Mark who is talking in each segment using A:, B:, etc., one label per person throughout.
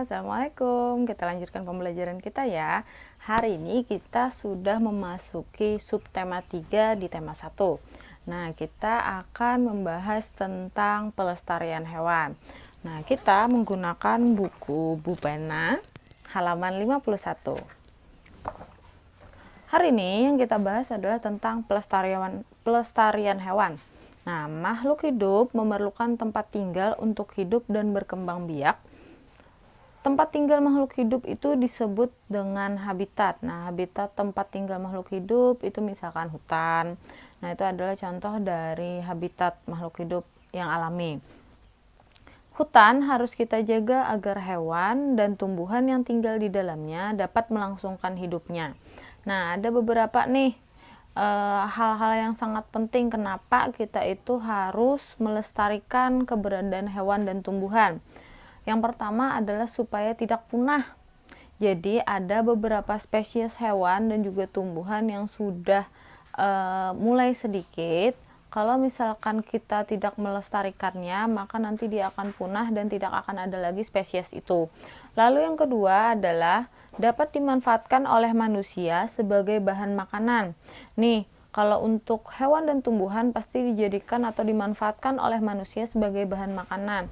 A: Assalamualaikum. Kita lanjutkan pembelajaran kita ya. Hari ini kita sudah memasuki subtema 3 di tema 1. Nah, kita akan membahas tentang pelestarian hewan. Nah, kita menggunakan buku Bupena halaman 51. Hari ini yang kita bahas adalah tentang pelestarian hewan. Nah, makhluk hidup memerlukan tempat tinggal untuk hidup dan berkembang biak. Tempat tinggal makhluk hidup itu disebut dengan habitat. Nah, habitat tempat tinggal makhluk hidup itu misalkan hutan. Nah, itu adalah contoh dari habitat makhluk hidup yang alami. Hutan harus kita jaga agar hewan dan tumbuhan yang tinggal di dalamnya dapat melangsungkan hidupnya. Nah, ada beberapa nih hal-hal yang sangat penting kenapa kita itu harus melestarikan keberadaan hewan dan tumbuhan. Yang pertama adalah supaya tidak punah. Jadi ada beberapa spesies hewan dan juga tumbuhan yang sudah mulai sedikit. Kalau misalkan kita tidak melestarikannya, maka nanti dia akan punah dan tidak akan ada lagi spesies itu. Lalu yang kedua adalah dapat dimanfaatkan oleh manusia sebagai bahan makanan. Nih, kalau untuk hewan dan tumbuhan pasti dijadikan atau dimanfaatkan oleh manusia sebagai bahan makanan.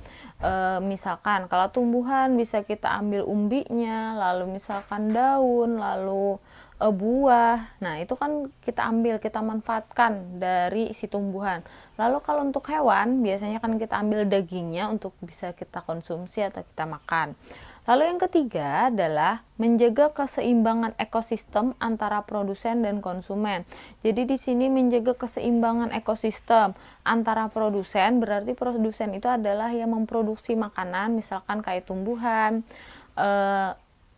A: Misalkan kalau tumbuhan bisa kita ambil umbinya, lalu misalkan daun, lalu buah. Nah, itu kan kita ambil, kita manfaatkan dari si tumbuhan. Lalu kalau untuk hewan, biasanya kan kita ambil dagingnya untuk bisa kita konsumsi atau kita makan. Lalu yang ketiga adalah menjaga keseimbangan ekosistem antara produsen dan konsumen. Jadi di sini menjaga keseimbangan ekosistem antara produsen, berarti produsen itu adalah yang memproduksi makanan, misalkan kayak tumbuhan,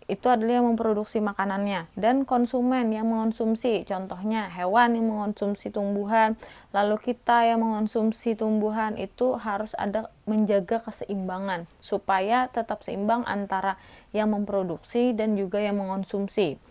A: itu adalah yang memproduksi makanannya, dan konsumen yang mengonsumsi, contohnya hewan yang mengonsumsi tumbuhan, lalu kita yang mengonsumsi tumbuhan. Itu harus ada menjaga keseimbangan supaya tetap seimbang antara yang memproduksi dan juga yang mengonsumsi.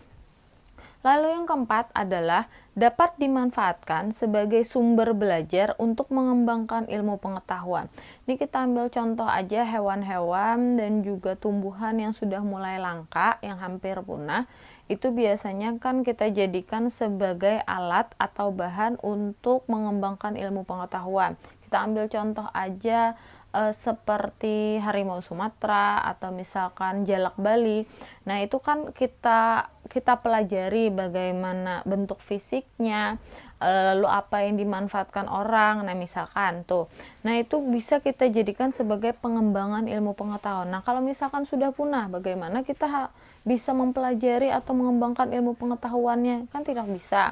A: Lalu yang keempat adalah dapat dimanfaatkan sebagai sumber belajar untuk mengembangkan ilmu pengetahuan. Ini kita ambil contoh aja hewan-hewan dan juga tumbuhan yang sudah mulai langka, yang hampir punah. Itu biasanya kan kita jadikan sebagai alat atau bahan untuk mengembangkan ilmu pengetahuan. Kita ambil contoh aja seperti harimau Sumatera atau misalkan jalak Bali. Nah, itu kan kita pelajari bagaimana bentuk fisiknya, lalu apa yang dimanfaatkan orang. Nah, misalkan tuh. Nah, itu bisa kita jadikan sebagai pengembangan ilmu pengetahuan. Nah, kalau misalkan sudah punah, bagaimana kita bisa mempelajari atau mengembangkan ilmu pengetahuannya? Kan tidak bisa.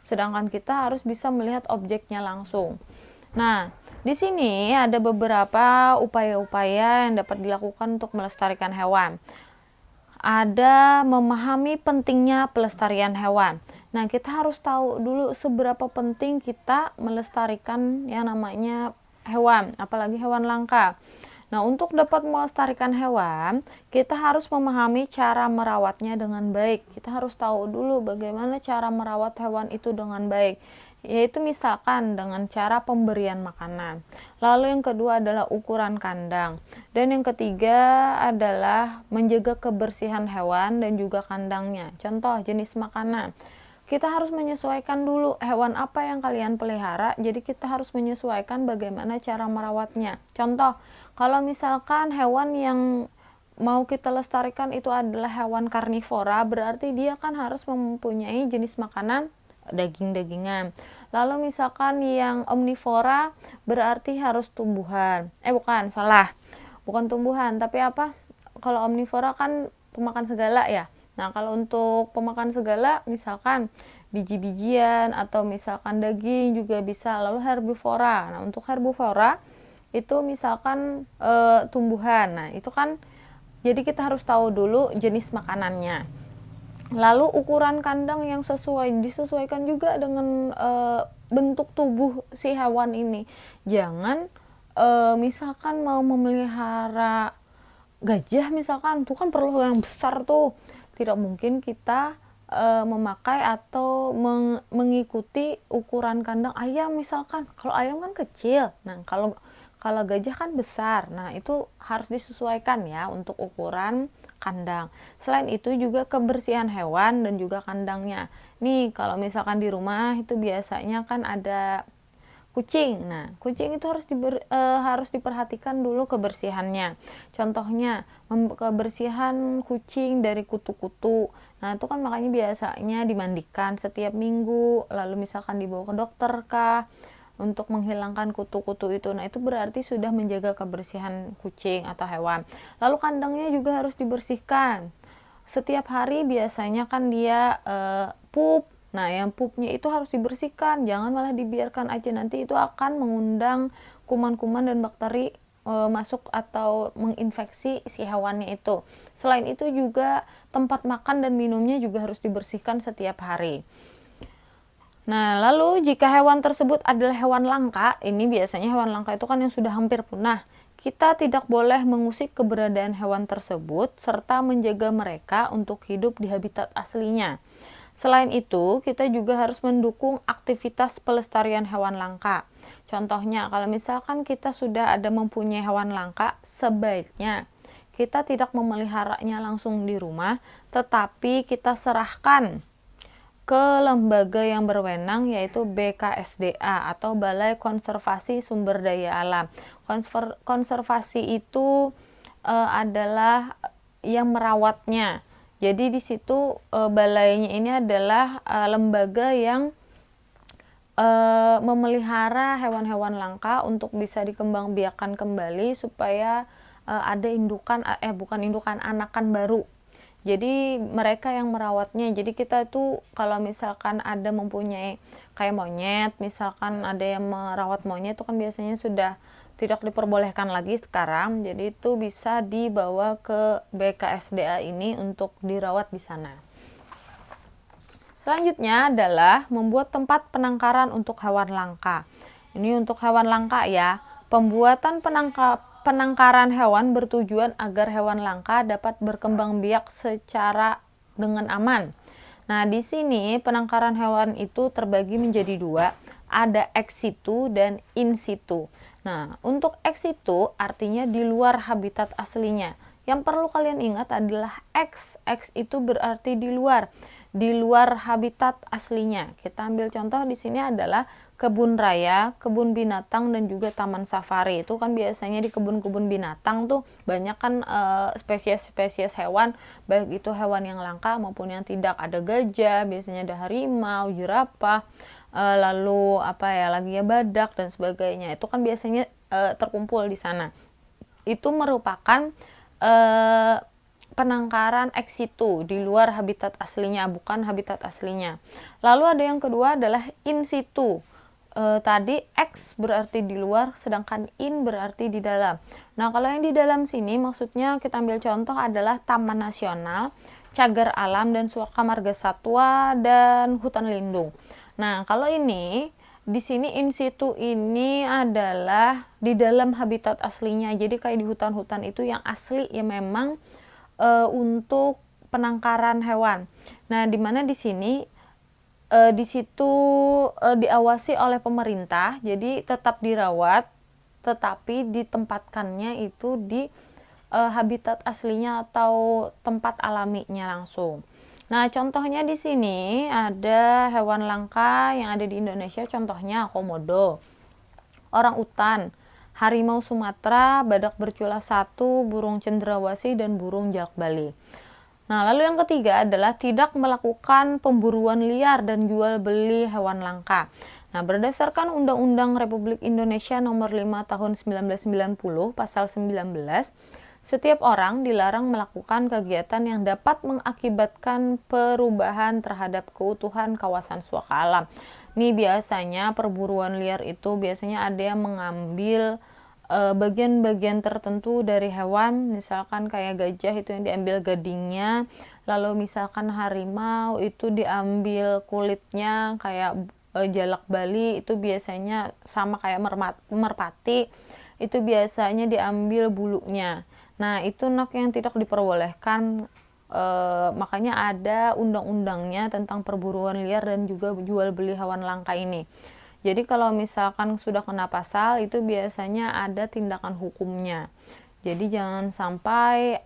A: Sedangkan kita harus bisa melihat objeknya langsung. Nah, di sini ada beberapa upaya-upaya yang dapat dilakukan untuk melestarikan hewan. Ada memahami pentingnya pelestarian hewan. Nah, kita harus tahu dulu seberapa penting kita melestarikan yang namanya hewan, apalagi hewan langka. Nah, untuk dapat melestarikan hewan, kita harus memahami cara merawatnya dengan baik. Kita harus tahu dulu bagaimana cara merawat hewan itu dengan baik, yaitu misalkan dengan cara pemberian makanan. Lalu yang kedua adalah ukuran kandang. Dan yang ketiga adalah menjaga kebersihan hewan dan juga kandangnya. Contoh jenis makanan. Kita harus menyesuaikan dulu hewan apa yang kalian pelihara, jadi kita harus menyesuaikan bagaimana cara merawatnya. Contoh, kalau misalkan hewan yang mau kita lestarikan itu adalah hewan karnivora, berarti dia kan harus mempunyai jenis makanan daging-dagingan. Lalu misalkan yang omnivora berarti harus tumbuhan. Bukan tumbuhan, tapi apa? Kalau omnivora kan pemakan segala ya. Nah, kalau untuk pemakan segala, misalkan biji-bijian atau misalkan daging juga bisa. Lalu herbivora. Nah, untuk herbivora itu misalkan tumbuhan. Nah, itu kan jadi kita harus tahu dulu jenis makanannya. Lalu ukuran kandang yang disesuaikan juga dengan bentuk tubuh si hewan ini. Jangan misalkan mau memelihara gajah misalkan, tuh kan perlu yang besar tuh. Tidak mungkin kita memakai atau mengikuti ukuran kandang ayam misalkan. Kalau ayam kan kecil. Nah, kalau Kalau gajah kan besar, nah itu harus disesuaikan ya untuk ukuran kandang. Selain itu juga kebersihan hewan dan juga kandangnya. Nih kalau misalkan di rumah itu biasanya kan ada kucing. Nah, kucing itu harus diperhatikan dulu kebersihannya. Contohnya, kebersihan kucing dari kutu-kutu. Nah, itu kan makanya biasanya dimandikan setiap minggu, lalu misalkan dibawa ke dokter kah untuk menghilangkan kutu-kutu itu. Nah, itu berarti sudah menjaga kebersihan kucing atau hewan. Lalu kandangnya juga harus dibersihkan. Setiap hari biasanya kan dia pup. Nah, yang pupnya itu harus dibersihkan, jangan malah dibiarkan aja, nanti itu akan mengundang kuman-kuman dan bakteri masuk atau menginfeksi si hewannya itu. Selain itu juga tempat makan dan minumnya juga harus dibersihkan setiap hari. Nah, lalu jika hewan tersebut adalah hewan langka, ini biasanya hewan langka itu kan yang sudah hampir punah. Kita tidak boleh mengusik keberadaan hewan tersebut serta menjaga mereka untuk hidup di habitat aslinya. Selain itu, kita juga harus mendukung aktivitas pelestarian hewan langka. Contohnya, kalau misalkan kita sudah ada mempunyai hewan langka, sebaiknya kita tidak memeliharanya langsung di rumah, tetapi kita serahkan ke lembaga yang berwenang, yaitu BKSDA atau Balai Konservasi Sumber Daya Alam. Konservasi itu adalah yang merawatnya. Jadi di situ balainya ini adalah lembaga yang memelihara hewan-hewan langka untuk bisa dikembangbiakan kembali supaya ada anakan baru. Jadi mereka yang merawatnya. Jadi kita itu kalau misalkan ada mempunyai kayak monyet, misalkan ada yang merawat monyet itu kan biasanya sudah tidak diperbolehkan lagi sekarang. Jadi itu bisa dibawa ke BKSDA ini untuk dirawat di sana. Selanjutnya adalah membuat tempat penangkaran untuk hewan langka. Ini untuk hewan langka ya. Pembuatan penangkaran hewan bertujuan agar hewan langka dapat berkembang biak secara dengan aman. Nah, di sini penangkaran hewan itu terbagi menjadi dua, ada ex situ dan in situ. Nah, untuk ex situ artinya di luar habitat aslinya. Yang perlu kalian ingat adalah ex itu berarti di luar habitat aslinya. Kita ambil contoh di sini adalah kebun raya, kebun binatang dan juga taman safari. Itu kan biasanya di kebun-kebun binatang tuh banyak kan spesies-spesies hewan, baik itu hewan yang langka maupun yang tidak. Ada gajah, biasanya ada harimau, jerapah, lalu badak dan sebagainya. Itu kan biasanya terkumpul di sana. Itu merupakan penangkaran ex situ, di luar habitat aslinya, bukan habitat aslinya. Lalu ada yang kedua adalah in situ. Tadi ex berarti di luar, sedangkan in berarti di dalam. Nah, kalau yang di dalam sini maksudnya kita ambil contoh adalah Taman Nasional, Cagar Alam dan Suaka Marga Satwa dan hutan lindung. Nah, kalau ini di sini in situ ini adalah di dalam habitat aslinya. Jadi kayak di hutan-hutan itu yang asli ya memang untuk penangkaran hewan. Nah, di mana di sini di situ diawasi oleh pemerintah, jadi tetap dirawat, tetapi ditempatkannya itu di habitat aslinya atau tempat alaminya langsung. Nah, contohnya di sini ada hewan langka yang ada di Indonesia, contohnya komodo, orang utan, harimau Sumatera, badak bercula 1, burung cendrawasih, dan burung jalak bali. Nah, lalu yang ketiga adalah tidak melakukan pemburuan liar dan jual beli hewan langka. Nah, berdasarkan Undang-Undang Republik Indonesia Nomor 5 Tahun 1990, Pasal 19, setiap orang dilarang melakukan kegiatan yang dapat mengakibatkan perubahan terhadap keutuhan kawasan suaka alam. Ini biasanya perburuan liar itu biasanya ada yang mengambil bagian-bagian tertentu dari hewan, misalkan kayak gajah itu yang diambil gadingnya, lalu misalkan harimau itu diambil kulitnya, kayak jalak bali itu biasanya sama kayak merpati itu biasanya diambil bulunya. Nah, itu yang tidak diperbolehkan, makanya ada undang-undangnya tentang perburuan liar dan juga jual beli hewan langka ini. Jadi kalau misalkan sudah kena pasal itu biasanya ada tindakan hukumnya. Jadi jangan sampai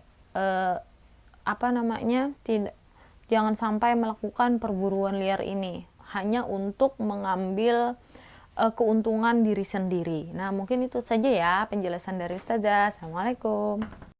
A: jangan sampai melakukan perburuan liar ini hanya untuk mengambil keuntungan diri sendiri. Nah, mungkin itu saja ya penjelasan dari Ustazah. Assalamualaikum.